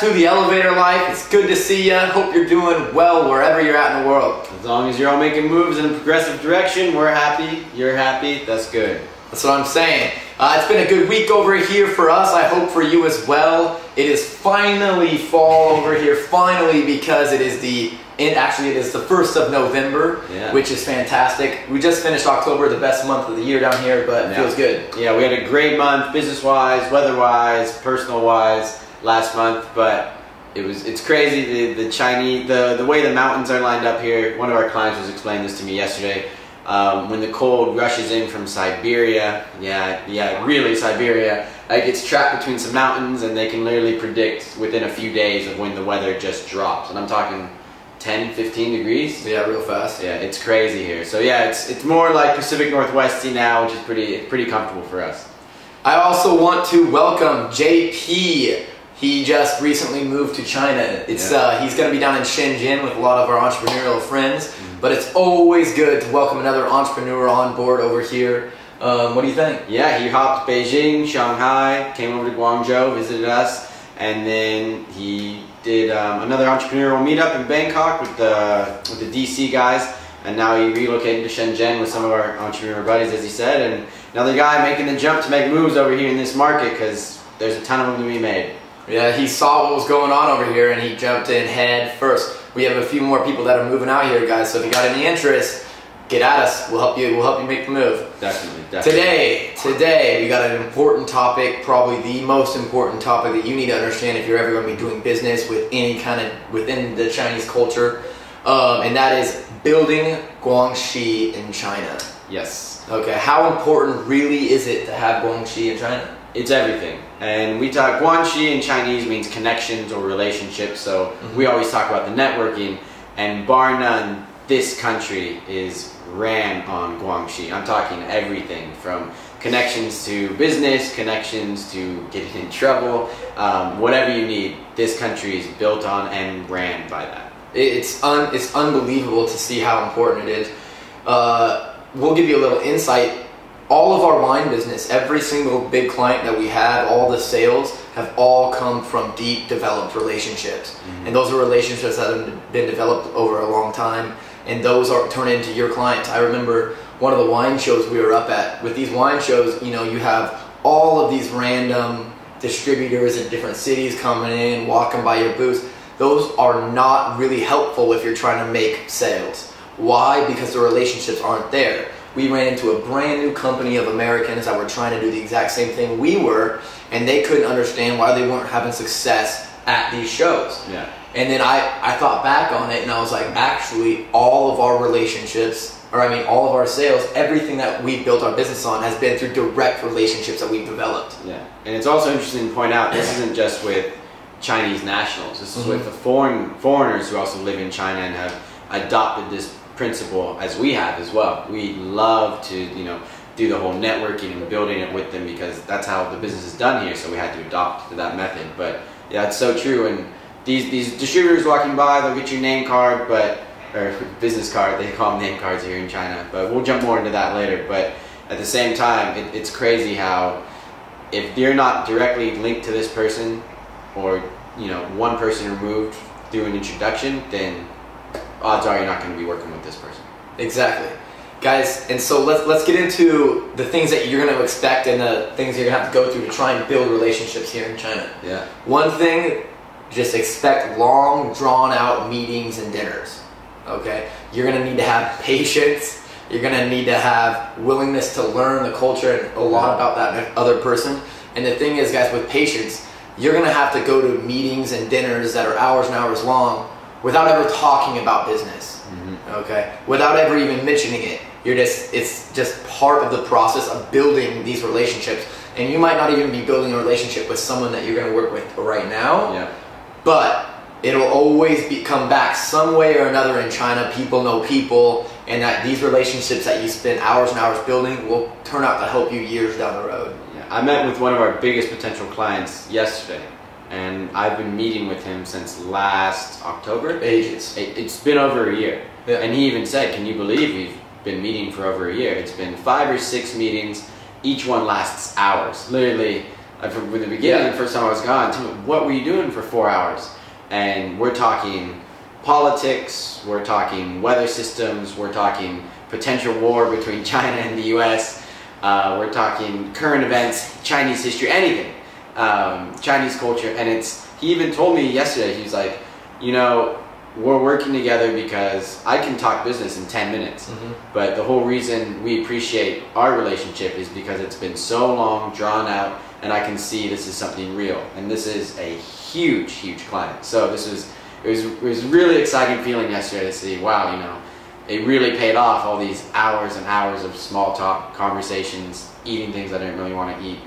through the elevator life. It's good to see you. Hope you're doing well wherever you're at in the world. As long as you're all making moves in a progressive direction, we're happy, you're happy, that's good. That's what I'm saying. It's been a good week over here for us. I hope for you as well. It is finally fall over here, finally, because it is the 1st of November, which is fantastic. We just finished October, the best month of the year down here, but it feels good. Yeah, we had a great month, business-wise, weather-wise, personal-wise, last month, but it's crazy, the way the mountains are lined up here. One of our clients was explaining this to me yesterday. When the cold rushes in from Siberia, really Siberia, it gets trapped between some mountains, and they can literally predict within a few days of when the weather just drops. And I'm talking 10, 15 degrees. Yeah, real fast. Yeah, it's crazy here. So yeah, it's more like Pacific Northwesty now, which is pretty comfortable for us. I also want to welcome JP. He just recently moved to China. He's going to be down in Shenzhen with a lot of our entrepreneurial friends. But it's always good to welcome another entrepreneur on board over here. What do you think? Yeah, he hopped Beijing, Shanghai, came over to Guangzhou, visited us, and then he did another entrepreneurial meetup in Bangkok with the DC guys, and now he relocated to Shenzhen with some of our entrepreneur buddies, as he said, and another guy making the jump to make moves over here in this market because there's a ton of them to be made. Yeah, he saw what was going on over here and he jumped in head first. We have a few more people that are moving out here, guys, so if you got any interest, get at us. We'll help you make the move. Definitely. Today we got an important topic, probably the most important topic that you need to understand if you're ever going to be doing business with any kind of within the Chinese culture, and that is building Guanxi in China. Yes. Okay, how important really is it to have Guanxi in China? It's everything. And we talk, Guanxi in Chinese means connections or relationships, so we always talk about the networking, and bar none, this country is ran on Guanxi. I'm talking everything from connections to business, connections to getting in trouble, whatever you need, this country is built on and ran by that. It's unbelievable to see how important it is. We'll give you a little insight. All of our wine business, every single big client that we have, all the sales have all come from deep developed relationships. And those are relationships that have been developed over a long time, and those are turn into your clients. I remember one of the wine shows we were up at. With these wine shows, you know, you have all of these random distributors in different cities coming in, walking by your booth. Those are not really helpful if you're trying to make sales. Why? Because the relationships aren't there. We ran into a brand new company of Americans that were trying to do the exact same thing we were, and they couldn't understand why they weren't having success at these shows. Yeah. And then I thought back on it, and I was like, actually, all of our relationships, all of our sales, everything that we built our business on has been through direct relationships that we've developed. Yeah. And it's also interesting to point out, this isn't just with Chinese nationals. This is with the foreigners who also live in China and have adopted this principle as we have as well. We love to, do the whole networking and building it with them because that's how the business is done here. So we had to adopt that method. But yeah, it's so true. And these distributors walking by, they'll get your name card, or business card. They call them name cards here in China. But we'll jump more into that later. But at the same time, it's crazy how if you're not directly linked to this person, or one person removed through an introduction, then odds are you're not going to be working with this person. Exactly. Guys, and so let's get into the things that you're going to expect and the things you're going to have to go through to try and build relationships here in China. Yeah. One thing, just expect long, drawn-out meetings and dinners. Okay? You're going to need to have patience. You're going to need to have willingness to learn the culture and a lot about that other person. And the thing is, guys, with patience, you're going to have to go to meetings and dinners that are hours and hours long without ever talking about business, okay? Without ever even mentioning it. It's just part of the process of building these relationships. And you might not even be building a relationship with someone that you're gonna work with right now, but it'll always come back some way or another in China. People know people, and that these relationships that you spend hours and hours building will turn out to help you years down the road. Yeah. I met with one of our biggest potential clients yesterday. And I've been meeting with him since last October. Ages. It's been over a year. Yeah. And he even said, can you believe we've been meeting for over a year? It's been 5 or 6 meetings. Each one lasts hours. Literally, From the beginning, the first time I was gone, tell me, what were you doing for 4 hours? And we're talking politics, we're talking weather systems, we're talking potential war between China and the US, we're talking current events, Chinese history, anything, Chinese culture. And he even told me yesterday, he was like, you know, we're working together because I can talk business in 10 minutes, but the whole reason we appreciate our relationship is because it's been so long, drawn out, and I can see this is something real, and this is a huge, huge client. So it was really exciting feeling yesterday to see, wow, you know, it really paid off, all these hours and hours of small talk, conversations, eating things I didn't really want to eat.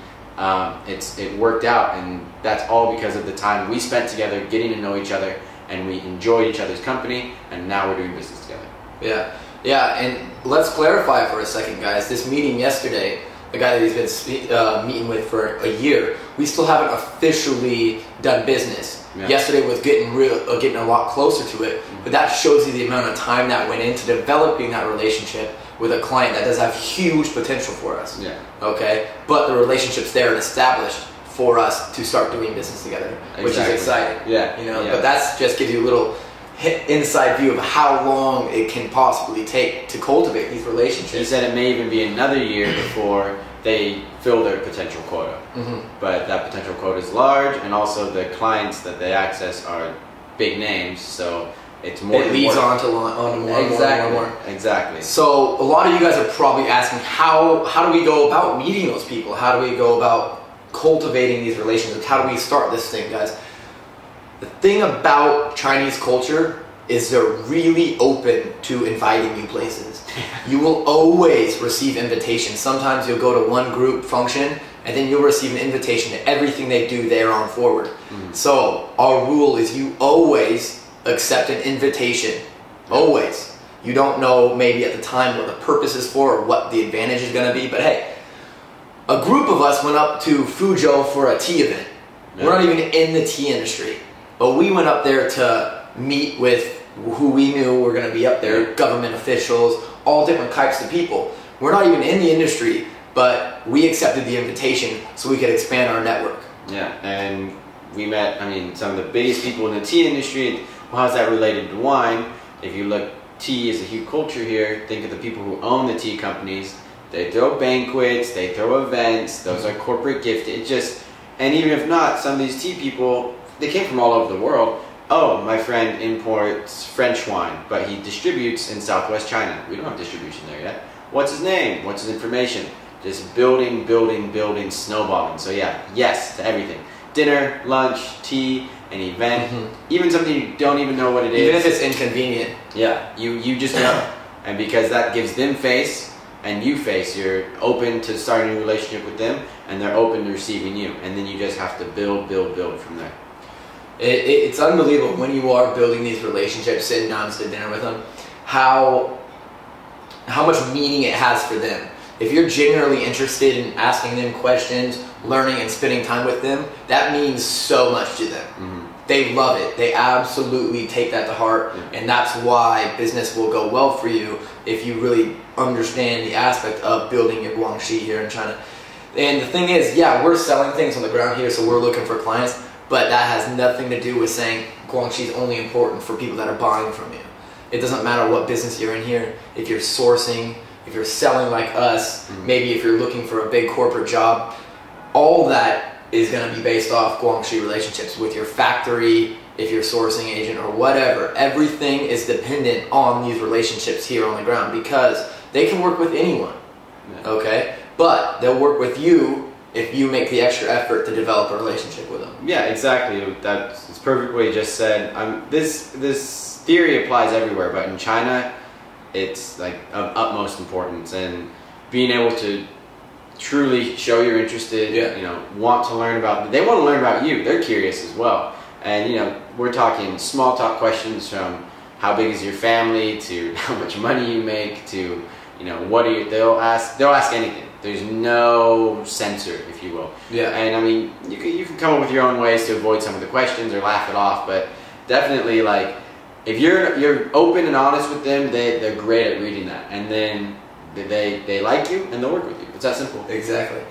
It worked out, and that's all because of the time we spent together getting to know each other, and we enjoyed each other's company, and now we're doing business together. Yeah, and let's clarify for a second, guys. This meeting yesterday, the guy that he's been meeting with for a year, we still haven't officially done business. Yeah. Yesterday was getting a lot closer to it, but that shows you the amount of time that went into developing that relationship with a client that does have huge potential for us. Yeah. Okay, but the relationship's there and established for us to start doing business together, which is exciting. Yeah. You know, but that's just gives you a little inside view of how long it can possibly take to cultivate these relationships. He said it may even be another year before they fill their potential quota. But that potential quota is large, and also the clients that they access are big names, so it's more. It leads on to more. Exactly. So a lot of you guys are probably asking, how do we go about meeting those people? How do we go about cultivating these relationships? How do we start this thing, guys? The thing about Chinese culture is they're really open to inviting you places. You will always receive invitations. Sometimes you'll go to one group function and then you'll receive an invitation to everything they do there on forward. So our rule is you always accept an invitation. Always. You don't know maybe at the time what the purpose is for or what the advantage is going to be, but hey, a group of us went up to Fuzhou for a tea event. We're not even in the tea industry, but we went up there to meet with who we knew were going to be up there, government officials, all different types of people. We're not even in the industry, but we accepted the invitation so we could expand our network. Yeah, and we met, I mean, some of the biggest people in the tea industry. Well, how's that related to wine? If you look, tea is a huge culture here. Think of the people who own the tea companies. They throw banquets, they throw events, those are corporate gifts. It just, and even if not, some of these tea people, they came from all over the world. Oh, my friend imports French wine, but he distributes in Southwest China. We don't have distribution there yet. What's his name? What's his information? Just building, snowballing. So yeah, yes to everything. Dinner, lunch, tea, an event, even something you don't even know what it is. Even if it's inconvenient. Yeah, you just know. And because that gives them face, and you face, you're open to starting a relationship with them, and they're open to receiving you. And then you just have to build from there. It's unbelievable when you are building these relationships, sitting down to dinner with them, how much meaning it has for them. If you're genuinely interested in asking them questions, learning and spending time with them, that means so much to them. They love it. They absolutely take that to heart, and that's why business will go well for you if you really understand the aspect of building your Guanxi here in China. And the thing is, yeah, we're selling things on the ground here, so we're looking for clients, but that has nothing to do with saying Guanxi is only important for people that are buying from you. It doesn't matter what business you're in here. If you're sourcing, if you're selling like us, maybe if you're looking for a big corporate job, all that is going to be based off Guanxi relationships with your factory, if you're sourcing agent or whatever. Everything is dependent on these relationships here on the ground because they can work with anyone, okay? But they'll work with you if you make the extra effort to develop a relationship with them. Yeah, exactly. That's perfect what you just said. This theory applies everywhere, but in China, it's like of utmost importance, and being able to truly show you're interested, you know, want to learn about, they want to learn about you, they're curious as well. And you know, we're talking small talk questions from how big is your family to how much money you make to, you know, what are you, they'll ask anything. There's no censor, if you will. Yeah. And I mean, you can come up with your own ways to avoid some of the questions or laugh it off, but definitely, like, if you're open and honest with them, they're great at reading that, and then they like you and they'll work with you. It's that simple. Exactly.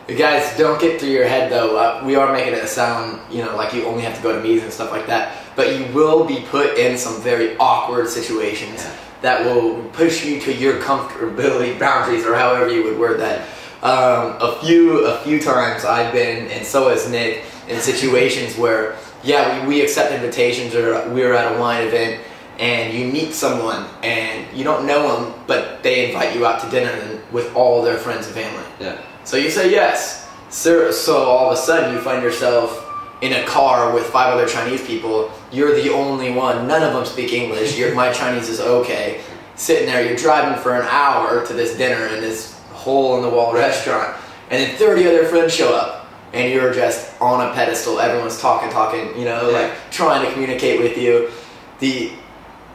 Guys, don't get through your head though. We are making it sound, like you only have to go to meetings and stuff like that. But you will be put in some very awkward situations that will push you to your comfortability boundaries, or however you would word that. A few times I've been, and so has Nick, in situations where, we accept invitations, or we're at a wine event, and you meet someone and you don't know them, but they invite you out to dinner with all their friends and family. Yeah. So you say yes, sir. So all of a sudden you find yourself in a car with 5 other Chinese people. You're the only one. None of them speak English. My Chinese is okay. Sitting there, you're driving for an hour to this dinner in this hole-in-the-wall restaurant, and then 30 other friends show up, and you're just on a pedestal. Everyone's talking, like trying to communicate with you. The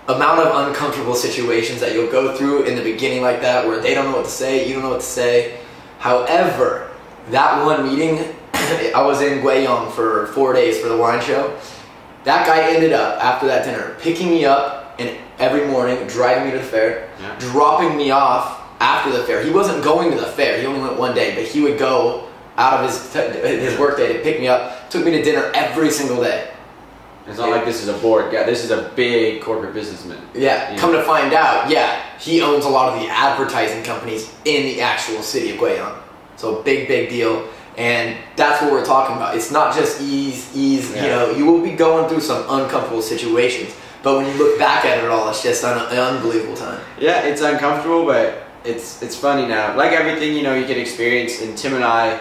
amount of uncomfortable situations that you'll go through in the beginning like that, where they don't know what to say, you don't know what to say. However, that one meeting, I was in Guanxi for 4 days for the wine show. That guy ended up, after that dinner, picking me up and every morning, driving me to the fair, dropping me off after the fair. He wasn't going to the fair. He only went one day, but he would go out of his work day to pick me up, took me to dinner every single day. It's not like this is a board guy. This is a big corporate businessman. Yeah, come to find out, he owns a lot of the advertising companies in the actual city of Guanxi. So big deal. And that's what we're talking about. It's not just ease. You will be going through some uncomfortable situations. But when you look back at it all, it's just an unbelievable time. Yeah, it's uncomfortable, but it's funny now. Like everything, you can experience. And Tim and I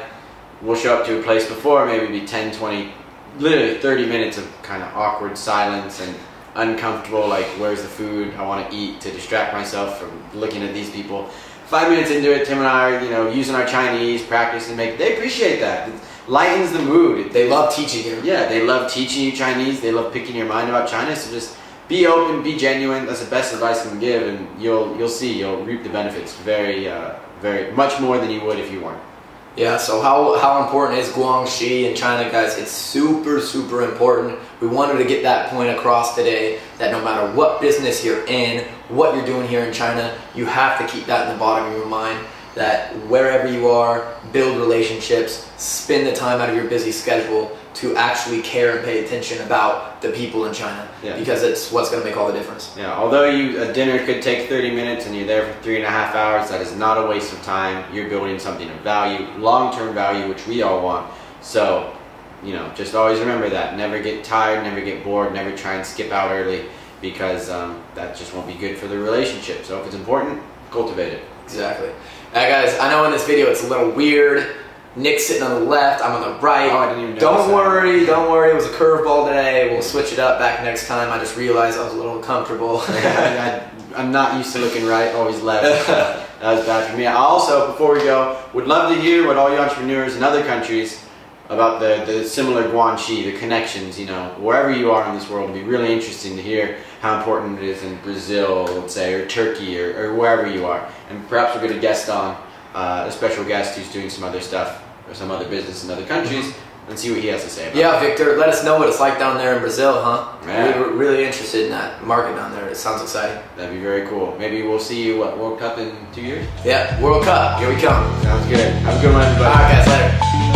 will show up to a place before, maybe be 10, 20, literally 30 minutes of kind of awkward silence and uncomfortable, like where's the food I want to eat, to distract myself from looking at these people. 5 minutes into it, Tim and I are, using our Chinese, practice, and they appreciate that. It lightens the mood. They love teaching you. Yeah, they love teaching you Chinese. They love picking your mind about China. So just be open, be genuine. That's the best advice I can give, and you'll see, you'll reap the benefits very much more than you would if you weren't. Yeah, so how important is Guanxi in China, guys? It's super important. We wanted to get that point across today, that no matter what business you're in, what you're doing here in China, you have to keep that in the bottom of your mind, that wherever you are, build relationships, spend the time out of your busy schedule to actually care and pay attention about the people in China, because it's what's going to make all the difference. Yeah, although a dinner could take 30 minutes and you're there for 3.5 hours, that is not a waste of time. You're building something of value, long-term value, which we all want. So, just always remember that. Never get tired, never get bored, never try and skip out early, because that just won't be good for the relationship. So if it's important, cultivate it. Exactly. Guys, I know in this video it's a little weird. Nick's sitting on the left, I'm on the right. Oh, I didn't even know. Don't worry, it was a curveball today. We'll switch it up back next time. I just realized I was a little uncomfortable. I'm not used to looking right, always left. That was bad for me. I also, before we go, would love to hear what all you entrepreneurs in other countries about the similar Guanxi, the connections, wherever you are in this world. It'd be really interesting to hear how important it is in Brazil, let's say, or Turkey, or wherever you are. And perhaps we'll get a guest on, a special guest who's doing some other stuff, or some other business in other countries, and see what he has to say about it. Yeah, Victor, let us know what it's like down there in Brazil, huh? Yeah. We're really interested in that market down there. It sounds exciting. That'd be very cool. Maybe we'll see you at World Cup in 2 years? Yeah, World Cup, here we come. Sounds good. Have a good one, everybody. All right, guys, later.